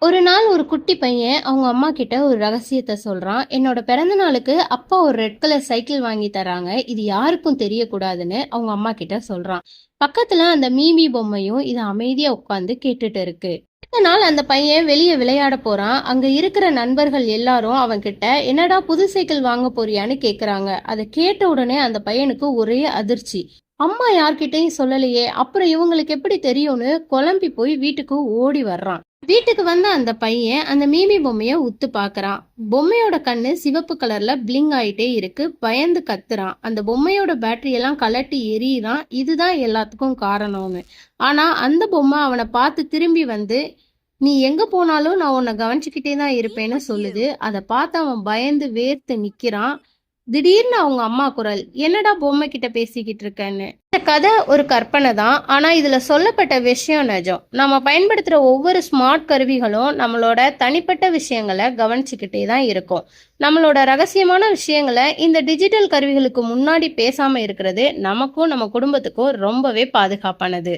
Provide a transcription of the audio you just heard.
ஒரு நாள் ஒரு குட்டி பையன் அவங்க அம்மா கிட்ட ஒரு ரகசியத்தை சொல்றான். என்னோட பிறந்த நாளுக்கு அப்பா ஒரு ரெட் கலர் சைக்கிள் வாங்கி தராங்க. இது யாருக்கும் தெரியக்கூடாதுன்னு அவங்க அம்மா கிட்ட சொல்றான். பக்கத்துல அந்த மீமி பொம்மையும் இதை அமைதியா உட்காந்து கேட்டுட்டு இருக்கு. அடுத்த நாள் அந்த பையன் வெளியே விளையாட போறான். அங்க இருக்கிற நண்பர்கள் எல்லாரும் அவன் கிட்ட என்னடா புது சைக்கிள் வாங்க போறியான்னு கேக்குறாங்க. அதை கேட்ட உடனே அந்த பையனுக்கு ஒரே அதிர்ச்சி. அம்மா யார்கிட்டயும் சொல்லலையே, அப்புறம் இவங்களுக்கு எப்படி தெரியும்னு குழம்பி போய் வீட்டுக்கு ஓடி வர்றான். வீட்டுக்கு வந்த அந்த பையன் அந்த மீமி பொம்மைய உத்து பாக்குறான். பொம்மையோட கண்ணு சிவப்பு கலர்ல பிளிங்க் ஆயிட்டே இருக்கு. பயந்து கத்துறான். அந்த பொம்மையோட பேட்டரி எல்லாம் கலட்டி எறிறான். இதுதான் எல்லாத்துக்கும் காரணம்னு. ஆனா அந்த பொம்மை அவனை பார்த்து திரும்பி வந்து, நீ எங்க போனாலும் நான் உன்னை கவனிச்சுக்கிட்டே தான் இருப்பேன்னு சொல்லுது. அதை பார்த்து அவன் பயந்து வேர்த்து நிக்கிறான். திடீர்னு அவங்க அம்மா குரல், என்னடா பொம்மை கிட்ட பேசிக்கிட்டு இருக்கேன்னு. இந்த கதை ஒரு கற்பனை தான். ஆனா இதுல சொல்லப்பட்ட விஷயம் நிஜம். நம்ம பயன்படுத்துற ஒவ்வொரு ஸ்மார்ட் கருவிகளும் நம்மளோட தனிப்பட்ட விஷயங்களை கவனிச்சுக்கிட்டே தான் இருக்கும். நம்மளோட ரகசியமான விஷயங்களை இந்த டிஜிட்டல் கருவிகளுக்கு முன்னாடி பேசாம இருக்கிறது நமக்கும் நம்ம குடும்பத்துக்கும் ரொம்பவே பாதுகாப்பானது.